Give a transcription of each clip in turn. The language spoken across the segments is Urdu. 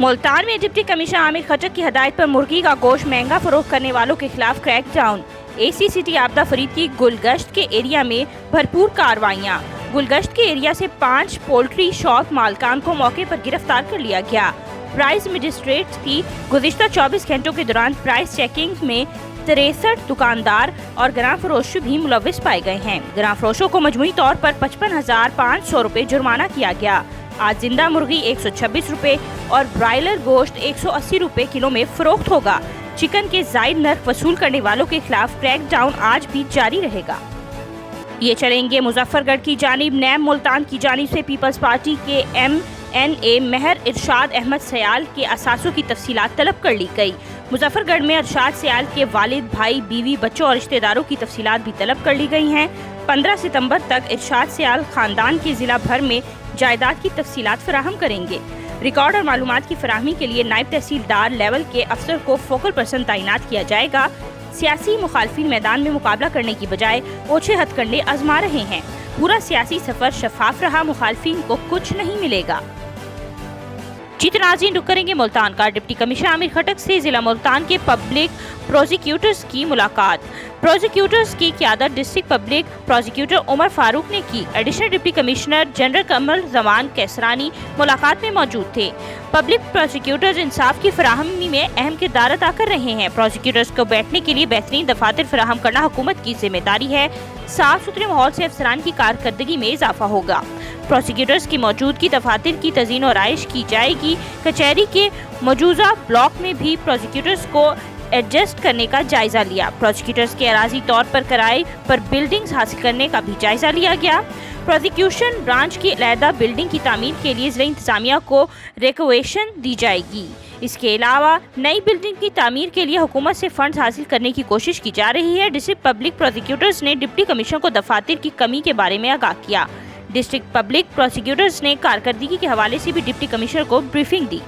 ملتان میں ڈپٹی کمشنر عامر خٹک کی ہدایت پر مرغی کا گوشت مہنگا فروخت کرنے والوں کے خلاف کریک ڈاؤن۔ ACCT آبدہ فرید کی گلگشت کے ایریا میں بھرپور کارروائیاں۔ گلگشت کے ایریا سے 5 پولٹری شاپ مالکان کو موقع پر گرفتار کر لیا گیا۔ پرائز مجسٹریٹ کی گزشتہ 24 گھنٹوں کے دوران پرائز چیکنگ میں 63 دکاندار اور گراں فروش بھی ملوث پائے گئے ہیں۔ گراں فروشوں کو مجموعی طور پر 55,500 روپے جرمانہ کیا گیا۔ آج زندہ مرغی 126 روپے اور برائلر گوشت 180 روپے کلو میں فروخت ہوگا۔ چکن کے زائد نرخ وصول کرنے والوں کے خلاف کریک ڈاؤن آج بھی جاری رہے گا۔ یہ چلیں گے مظفر گڑھ کی جانب۔ نیب ملتان کی جانب سے پیپلز پارٹی کے MNA مہر ارشاد احمد سیال کے اثاثوں کی تفصیلات طلب کر لی گئی۔ مظفر گڑھ میں ارشاد سیال کے والد، بھائی، بیوی، بچوں اور رشتہ داروں کی تفصیلات بھی طلب کر لی گئی ہیں۔ 15 ستمبر تک ارشاد سیال خاندان کے ضلع بھر میں جائیداد کی تفصیلات فراہم کریں گے۔ ریکارڈ اور معلومات کی فراہمی کے لیے نائب تحصیلدار لیول کے افسر کو فوکل پرسن تعینات کیا جائے گا۔ سیاسی مخالفین میدان میں مقابلہ کرنے کی بجائے اوچھے ہتھ کنڈے آزما رہے ہیں۔ پورا سیاسی سفر شفاف رہا، مخالفین کو کچھ نہیں ملے گا۔ ناظرین، رک کریں گے ملتان کا۔ ڈپٹی کمشنر عامر خٹک سے ضلع ملتان کے پبلک پروزیکیوٹرز کی ملاقات۔ پروزیکیوٹرز کی قیادت ڈسٹرکٹ پبلک پروزیکیوٹر عمر فاروق نے کی۔ Additional deputy commissioner general Qamar Zaman کیسرانی ملاقات میں موجود تھے۔ پبلک پروزیکیوٹرز انصاف کی فراہمی میں اہم کردار ادا کر رہے ہیں۔ پروزیکیوٹرز کو بیٹھنے کے لیے بہترین دفاتر فراہم کرنا حکومت کی ذمہ داری ہے۔ صاف ستھرے ماحول سے افسران کی کارکردگی میں اضافہ ہوگا۔ پروسیکیوٹرز کی موجودگی دفاتر کی تزئین و آرائش کی جائے گی۔ کچہری کے مجوزہ بلاک میں بھی پروسیکیوٹرز کو ایڈجسٹ کرنے کا جائزہ لیا۔ پروسیکیوٹرز کے اراضی طور پر کرائے پر بلڈنگز حاصل کرنے کا بھی جائزہ لیا گیا۔ پروسیکیوشن برانچ کی علیحدہ بلڈنگ کی تعمیر کے لیے ضلع انتظامیہ کو ریکویشن دی جائے گی۔ اس کے علاوہ نئی بلڈنگ کی تعمیر کے لیے حکومت سے فنڈز حاصل کرنے کی کوشش کی جا رہی ہے۔ ڈسٹرکٹ پبلک پروسیکیوٹرز نے ڈپٹی کمشنر کو دفاتر کی کمی کے بارے میں آگاہ کیا۔ ڈسٹرکٹ پبلک پروسیکیوٹرز نے کارکردگی کے حوالے سے بھی ڈپٹی کمشنر کو بریفنگ دی۔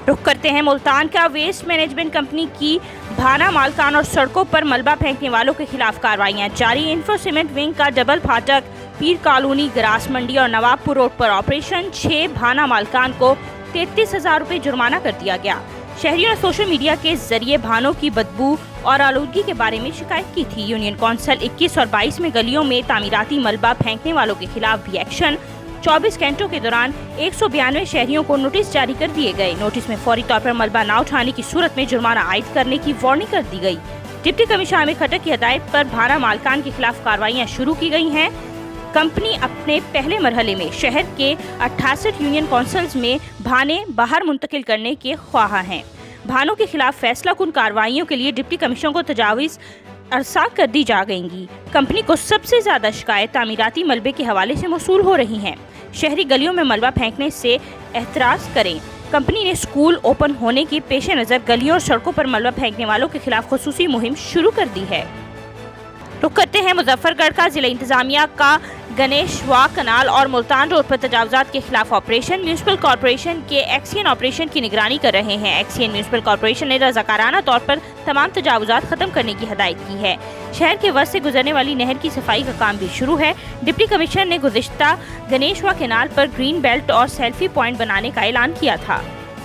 رخ کرتے ہیں ملتان کا۔ ویسٹ مینجمنٹ کمپنی کی بھانا مالکان اور سڑکوں پر ملبہ پھینکنے والوں کے خلاف کارروائیاں جاری۔ انفو سیمنٹ ونگ کا ڈبل پھاٹک، پیر کالونی، گراس منڈی اور نواب پور روڈ پر آپریشن۔ 6 بھانا مالکان کو 33,000 روپے جرمانہ کر دیا گیا۔ شہریوں نے سوشل میڈیا کے ذریعے بھانوں کی بدبو اور آلودگی کے بارے میں شکایت کی تھی۔ یونین کونسل 21 اور 22 میں گلیوں میں تعمیراتی ملبہ پھینکنے والوں کے خلاف بھی ایکشن۔ 24 گھنٹوں کے دوران 192 شہریوں کو نوٹس جاری کر دیے گئے۔ نوٹس میں فوری طور پر ملبہ نہ اٹھانے کی صورت میں جرمانہ عائد کرنے کی وارننگ کر دی گئی۔ ڈپٹی کمشنر عامر خٹک کی ہدایت پر بھانا مالکان کے خلاف کارروائیاں شروع کی گئی ہیں۔ کمپنی اپنے پہلے مرحلے میں شہر کے 68 یونین کونسلز میں بھانے باہر منتقل کرنے کے خواہاں ہیں۔ بھانوں کے خلاف فیصلہ کن کارروائیوں کے لیے ڈپٹی کمشنر کو تجاویز ارسال کر دی جا گئیں گی۔ کمپنی کو سب سے زیادہ شکایت تعمیراتی ملبے کے حوالے سے موصول ہو رہی ہیں۔ شہری گلیوں میں ملبہ پھینکنے سے احتراز کریں۔ کمپنی نے اسکول اوپن ہونے کے پیش نظر گلیوں اور سڑکوں پر ملبہ پھینکنے والوں کے خلاف خصوصی مہم شروع کر دی ہے۔ رخ کرتے ہیں مظفر گڑھ کا۔ ضلع انتظامیہ کا گنیش وا کنال اور ملتان روڈ پر تجاوزات کے خلاف آپریشن۔ میونسپل کارپوریشن کے ایکسین آپریشن کی نگرانی کر رہے ہیں۔ ایکسین میونسپل کارپوریشن نے رضاکارانہ طور پر تمام تجاوزات ختم کرنے کی ہدایت کی ہے۔ شہر کے وسط سے گزرنے والی نہر کی صفائی کا کام بھی شروع ہے۔ ڈپٹی کمشنر نے گزشتہ گنیش وا کنال پر گرین بیلٹ اور سیلفی پوائنٹ بنانے کا اعلان کیا تھا۔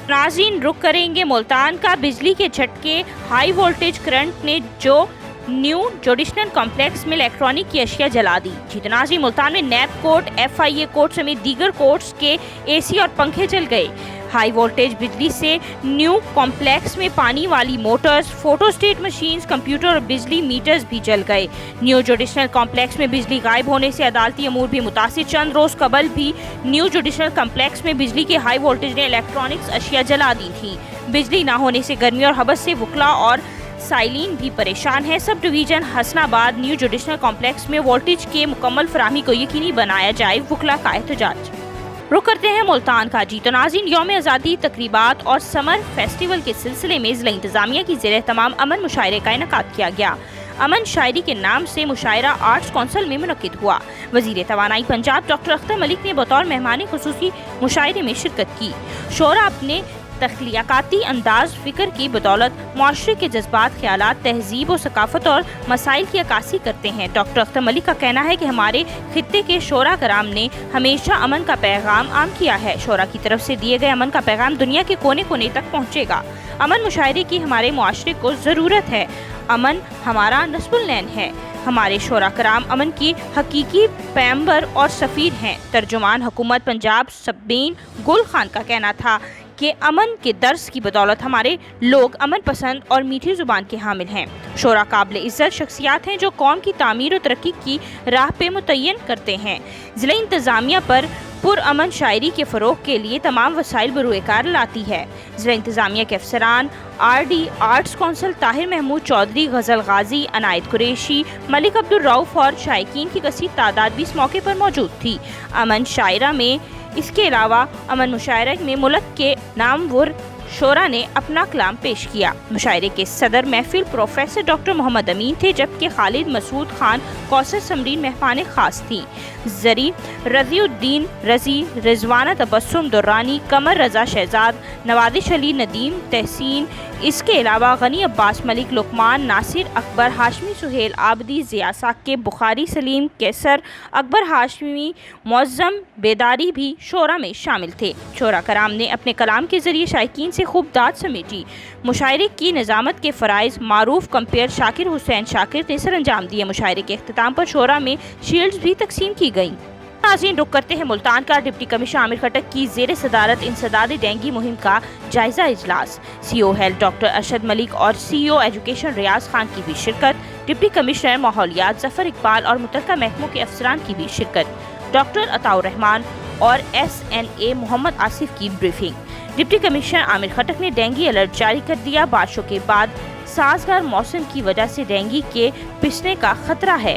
ناظرین، رخ کریں گے ملتان کا۔ بجلی کے جھٹکے، ہائی وولٹیج کرنٹ نے نیو جوڈیشنل کمپلیکس میں الیکٹرانک کی اشیاء جلا دی۔ ناظرین، ملتان میں نیب کورٹ، FIA کورٹ سمیت دیگر کورٹس کے AC اور پنکھے جل گئے۔ ہائی وولٹیج بجلی سے نیو کمپلیکس میں پانی والی Motors, photo state machines, computer اور بجلی میٹرز بھی جل گئے۔ نیو جوڈیشنل کمپلیکس میں بجلی غائب ہونے سے عدالتی امور بھی متاثر۔ چند روز قبل بھی نیو جوڈیشنل کمپلیکس میں بجلی کے ہائی وولٹیج نے الیکٹرانکس اشیاء جلا دی تھیں۔ بجلی نہ ہونے سے گرمی اور حبس سے وکلاء اور سائلین بھی پریشان ہیں۔ سب ڈویژن حسن آباد نیو جوڈیشنل کمپلیکس میں وولٹیج کے مکمل فراہمی کو یقینی بنایا جائے، وکلاء کا احتجاج۔ رخ کرتے ہیں ملتان کا۔ ناظرین، یوم آزادی تقریبات اور سمر فیسٹیول کے سلسلے میں ضلع انتظامیہ کی زیر اہتمام امن مشاعرے کا انعقاد کیا گیا۔ امن شاعری کے نام سے مشاعرہ آرٹس کونسل میں منعقد ہوا۔ وزیر توانائی پنجاب ڈاکٹر اختر ملک نے بطور مہمان خصوصی مشاعرے میں شرکت کی۔ شعراء اپنے تخلیقاتی انداز فکر کی بدولت معاشرے کے جذبات، خیالات، تہذیب و ثقافت اور مسائل کی عکاسی کرتے ہیں۔ ڈاکٹر اختر ملک کا کہنا ہے کہ ہمارے خطے کے شعراء کرام نے ہمیشہ امن کا پیغام عام کیا ہے۔ شعراء کی طرف سے دیے گئے امن کا پیغام دنیا کے کونے کونے تک پہنچے گا۔ امن مشاعرے کی ہمارے معاشرے کو ضرورت ہے۔ امن ہمارا نصب العین ہے۔ ہمارے شعراء کرام امن کی حقیقی پیغمبر اور سفیر ہیں۔ ترجمان حکومت پنجاب سبین گل خان کا کہنا تھا کہ امن کے درس کی بدولت ہمارے لوگ امن پسند اور میٹھی زبان کے حامل ہیں۔ شعراء قابل عزت شخصیات ہیں جو قوم کی تعمیر و ترقی کی راہ پہ متعین کرتے ہیں۔ ضلع انتظامیہ پر پرامن شاعری کے فروغ کے لیے تمام وسائل بروئے کار لاتی ہے۔ ضلع انتظامیہ کے افسران، RD arts council Tahir Mahmood Chaudhry, Ghazal Ghazi, Inayat Qureshi, ملک عبدالرؤف اور شائقین کی کثیر تعداد بھی اس موقع پر موجود تھی۔ امن شاعرہ میں اس کے علاوہ امن مشاعرہ میں ملک کے نامور شعراء نے اپنا کلام پیش کیا۔ مشاعرے کے صدر محفل پروفیسر ڈاکٹر محمد امین تھے، جبکہ خالد مسعود خان، کوثر سمرین مہمان خاص تھیں۔ زری رضی الدین رضی، رضوانہ تبسم درانی، قمر رضا شہزاد، نوازش علی ندیم تحسین، اس کے علاوہ غنی عباس ملک، لقمان ناصر اکبر، ہاشمی سہیل آبدی، ضیاء ثاقب، بخاری سلیم کیسر، اکبر ہاشمی، معظم بیداری بھی شعراء میں شامل تھے۔ شعراء کرام نے اپنے کلام کے ذریعے شائقین سے خوب داد سمیٹی۔ مشاعرے کی نظامت کے فرائض معروف کمپیئر شاکر حسین شاکر نے سر انجام دیے۔ مشاعرے کے اختتام پر شعراء میں شیلڈز بھی تقسیم کی گئیں۔ ناظرین، رخ کرتے ہیں ملتان کا۔ ڈپٹی کمشنر عامر خٹک کی زیر صدارت انسداد ڈینگی مہم کا جائزہ اجلاس۔ CO health doctor Arshad Malik اور CEO ایجوکیشن ریاض خان کی بھی شرکت۔ ڈپٹی کمشنر ماحولیات ظفر اقبال اور متعلقہ محکموں کے افسران کی بھی شرکت۔ ڈاکٹر عطاء الرحمان اور SNA محمد آصف کی بریفنگ۔ ڈپٹی کمشنر عامر خٹک نے ڈینگی الرٹ جاری کر دیا۔ بارشوں کے بعد سازگار موسم کی وجہ سے ڈینگی کے پسنے کا خطرہ ہے۔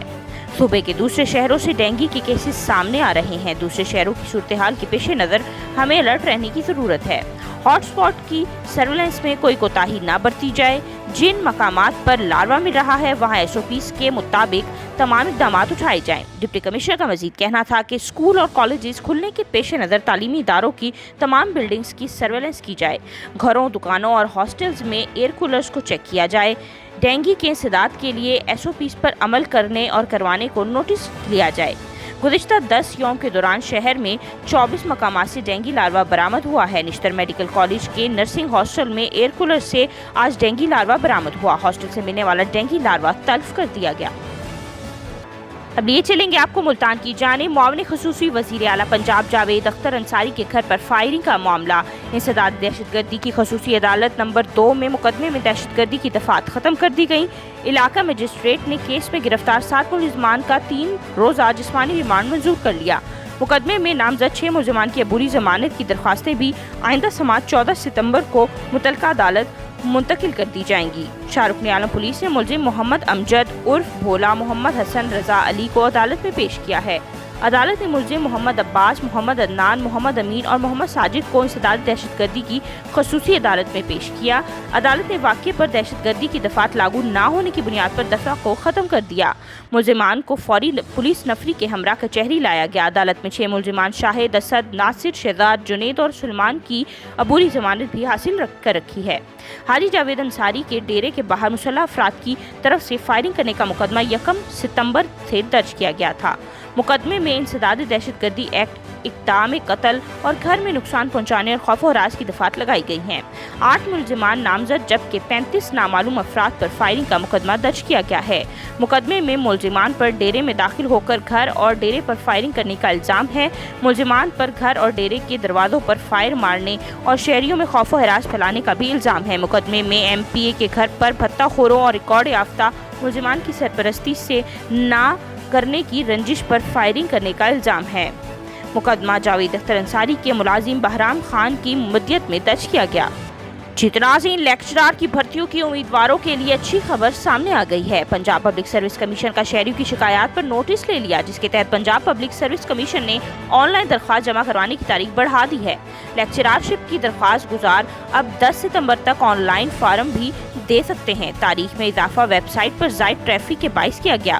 صوبے کے دوسرے شہروں سے ڈینگی کے کیسز سامنے آ رہے ہیں۔ دوسرے شہروں کی صورتحال کے پیش نظر ہمیں الرٹ رہنے کی ضرورت ہے۔ ہاٹ اسپاٹ کی سرویلنس میں کوئی کوتاہی نہ برتی جائے۔ جن مقامات پر لاروا مل رہا ہے وہاں SOPs کے مطابق تمام اقدامات اٹھائے جائیں۔ ڈپٹی کمشنر کا مزید کہنا تھا کہ اسکول اور کالجز کھلنے کے پیش نظر تعلیمی اداروں کی تمام بلڈنگز کی سرویلنس کی جائے۔ گھروں، دکانوں اور ہاسٹلز میں ایئر کولرز کو چیک کیا جائے۔ ڈینگی کے انسداد کے لیے SOPs پر عمل کرنے اور کروانے کو نوٹس لیا جائے۔ گزشتہ 10 یوم کے دوران شہر میں 24 مقامات سے ڈینگی لاروا برآمد ہوا ہے۔ نشتر میڈیکل کالج کے نرسنگ ہاسٹل میں ایئر کولر سے آج ڈینگی لاروا برآمد ہوا۔ ہاسٹل سے ملنے والا ڈینگی لاروا تلف کر دیا گیا۔ اب لیے چلیں گے آپ کو ملتان کی جانب۔ معاون خصوصی وزیر اعلیٰ پنجاب جاوید اختر انصاری کے گھر پر فائرنگ کا معاملہ۔ انسداد دہشت گردی کی خصوصی عدالت نمبر 2 میں مقدمے میں دہشت گردی کی دفعات ختم کر دی گئیں۔ علاقہ مجسٹریٹ نے کیس میں گرفتار 7 ملزمان کا 3 روزہ جسمانی ریمانڈ منظور کر لیا۔ مقدمے میں نامزد 6 ملزمان کی عبوری ضمانت کی درخواستیں بھی آئندہ سماعت 14 ستمبر کو متعلقہ عدالت منتقل کر دی جائیں گی۔ شاہ رکن عالم پولیس نے ملزم محمد امجد عرف بھولا محمد حسن رضا علی کو عدالت میں پیش کیا ہے۔ عدالت نے ملزم محمد عباس، محمد عدنان، محمد امین اور محمد ساجد کو انسداد دہشت گردی کی خصوصی عدالت میں پیش کیا۔ عدالت نے واقعے پر دہشت گردی کی دفعات لاگو نہ ہونے کی بنیاد پر دفعہ کو ختم کر دیا۔ ملزمان کو فوری پولیس نفری کے ہمراہ کچہری لایا گیا۔ عدالت میں 6 ملزمان شاہد، اسد، ناصر، شہزاد، جنید اور سلمان کی عبوری ضمانت بھی حاصل کر رکھی ہے۔ حاجی جاوید انصاری کے ڈیرے کے باہر مسلح افراد کی طرف سے فائرنگ کرنے کا مقدمہ 1 ستمبر سے درج کیا گیا تھا۔ مقدمے میں انسداد دہشت گردی ایکٹ، اقدام قتل اور گھر میں نقصان پہنچانے اور خوف و ہراس کی دفعات لگائی گئی ہیں۔ 8 ملزمان نامزد جبکہ 35 نامعلوم افراد پر فائرنگ کا مقدمہ درج کیا گیا ہے۔ مقدمے میں ملزمان پر ڈیرے میں داخل ہو کر گھر اور ڈیرے پر فائرنگ کرنے کا الزام ہے۔ ملزمان پر گھر اور ڈیرے کے دروازوں پر فائر مارنے اور شہریوں میں خوف و ہراس پھیلانے کا بھی الزام ہے۔ مقدمے میں MPA کے گھر پر بھتہ خوروں اور ریکارڈ یافتہ ملزمان کی سرپرستی سے نہ کرنے کی رنجش پر فائرنگ کرنے کا الزام ہے۔ مقدمہ جاوید اختر انصاری کے ملازم بہرام خان کی مدیت میں درج کیا گیا۔ ناظرین، لیکچرار کی بھرتیوں کی امیدواروں کے لیے اچھی خبر سامنے آ گئی ہے۔ پنجاب پبلک سروس کمیشن کا شہریوں کی شکایات پر نوٹس لے لیا، جس کے تحت پنجاب پبلک سروس کمیشن نے آن لائن درخواست جمع کروانے کی تاریخ بڑھا دی ہے۔ لیکچرارشپ کی درخواست گزار اب 10 ستمبر تک آن لائن فارم بھی دے سکتے ہیں۔ تاریخ میں اضافہ ویب سائٹ پر زائد ٹریفک کے باعث کیا گیا۔